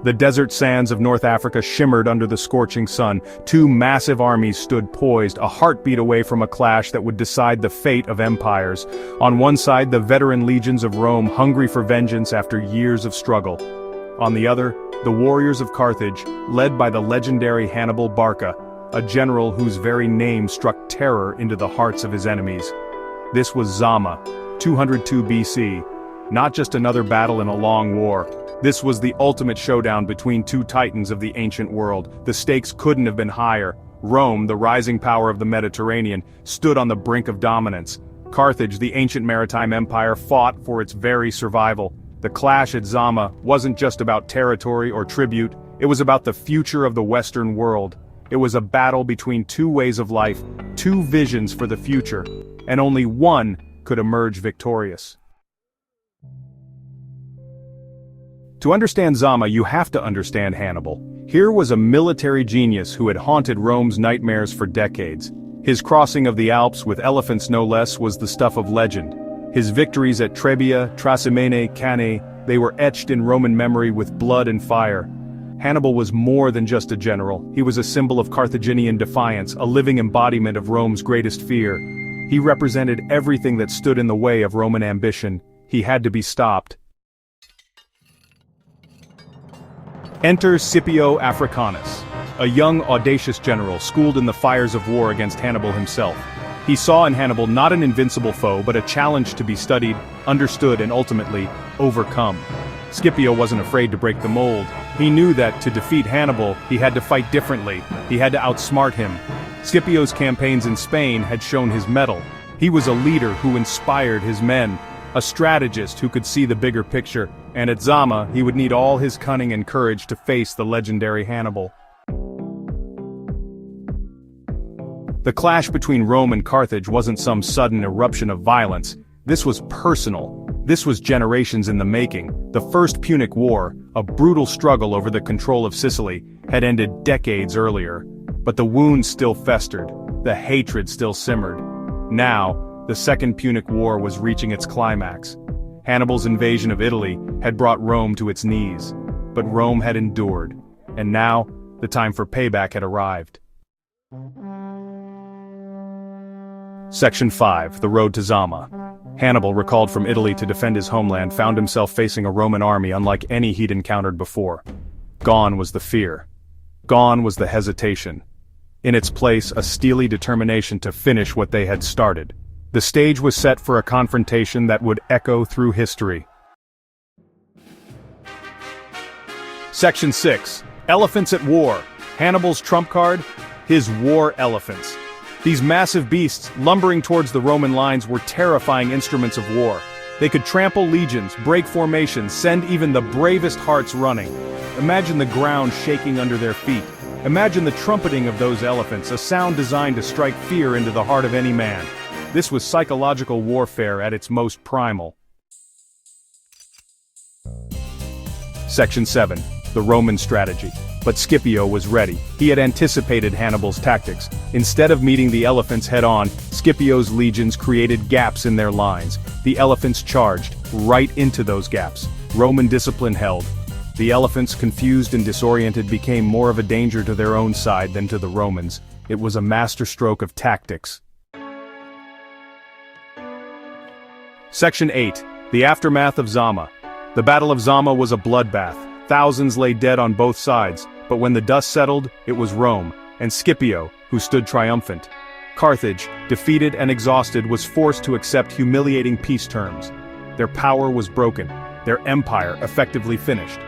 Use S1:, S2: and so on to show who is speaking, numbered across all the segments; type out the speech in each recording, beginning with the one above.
S1: The desert sands of North Africa shimmered under the scorching sun. Two massive armies stood poised, a heartbeat away from a clash that would decide the fate of empires. On one side, the veteran legions of Rome, hungry for vengeance after years of struggle. On the other, the warriors of Carthage, led by the legendary Hannibal Barca, a general whose very name struck terror into the hearts of his enemies. This was Zama, 202 BC. Not just another battle in a long war. This was the ultimate showdown between two titans of the ancient world. The stakes couldn't have been higher. Rome, the rising power of the Mediterranean, stood on the brink of dominance. Carthage, the ancient maritime empire, fought for its very survival. The clash at Zama wasn't just about territory or tribute, it was about the future of the Western world. It was a battle between two ways of life, two visions for the future, and only one could emerge victorious. To understand Zama, you have to understand Hannibal. Here was a military genius who had haunted Rome's nightmares for decades. His crossing of the Alps with elephants no less was the stuff of legend. His victories at Trebia, Trasimene, Cannae, they were etched in Roman memory with blood and fire. Hannibal was more than just a general. He was a symbol of Carthaginian defiance, a living embodiment of Rome's greatest fear. He represented everything that stood in the way of Roman ambition. He had to be stopped. Enter Scipio Africanus, a young, audacious general schooled in the fires of war against Hannibal himself. He saw in Hannibal not an invincible foe but a challenge to be studied, understood, and ultimately, overcome. Scipio wasn't afraid to break the mold. He knew that to defeat Hannibal, he had to fight differently. He had to outsmart him. Scipio's campaigns in Spain had shown his mettle. He was a leader who inspired his men, a strategist who could see the bigger picture, and at Zama, he would need all his cunning and courage to face the legendary Hannibal. The clash between Rome and Carthage wasn't some sudden eruption of violence. This was personal. This was generations in the making. The First Punic War, a brutal struggle over the control of Sicily, had ended decades earlier. But the wounds still festered. The hatred still simmered. Now, the Second Punic War was reaching its climax. Hannibal's invasion of Italy had brought Rome to its knees. But Rome had endured. And now, the time for payback had arrived. Section 5, The Road to Zama. Hannibal, recalled from Italy to defend his homeland, found himself facing a Roman army unlike any he'd encountered before. Gone was the fear. Gone was the hesitation. In its place, a steely determination to finish what they had started. The stage was set for a confrontation that would echo through history. Section 6, Elephants at War. Hannibal's trump card? His war elephants. These massive beasts, lumbering towards the Roman lines, were terrifying instruments of war. They could trample legions, break formations, send even the bravest hearts running. Imagine the ground shaking under their feet. Imagine the trumpeting of those elephants, a sound designed to strike fear into the heart of any man. This was psychological warfare at its most primal. Section 7, The Roman Strategy. But Scipio was ready. He had anticipated Hannibal's tactics. Instead of meeting the elephants head-on, Scipio's legions created gaps in their lines. The elephants charged, right into those gaps. Roman discipline held. The elephants, confused and disoriented, became more of a danger to their own side than to the Romans. It was a masterstroke of tactics. Section 8, The Aftermath of Zama. The Battle of Zama was a bloodbath. Thousands lay dead on both sides, but when the dust settled, it was Rome, and Scipio, who stood triumphant. Carthage, defeated and exhausted, was forced to accept humiliating peace terms. Their power was broken, their empire effectively finished.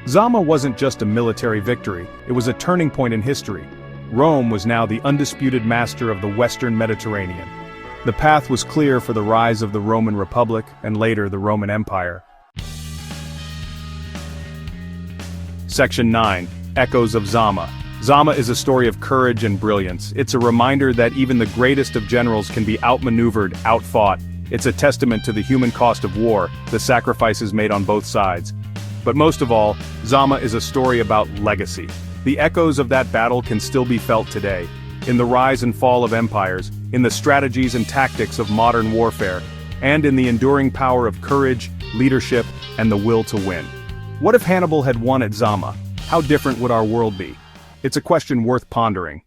S1: Zama wasn't just a military victory, it was a turning point in history. Rome was now the undisputed master of the Western Mediterranean. The path was clear for the rise of the Roman Republic and later the Roman Empire. Section 9, Echoes of Zama. Zama is a story of courage and brilliance. It's a reminder that even the greatest of generals can be outmaneuvered, outfought. It's a testament to the human cost of war, the sacrifices made on both sides. But most of all, Zama is a story about legacy. The echoes of that battle can still be felt today, in the rise and fall of empires, in the strategies and tactics of modern warfare, and in the enduring power of courage, leadership, and the will to win. What if Hannibal had won at Zama? How different would our world be? It's a question worth pondering.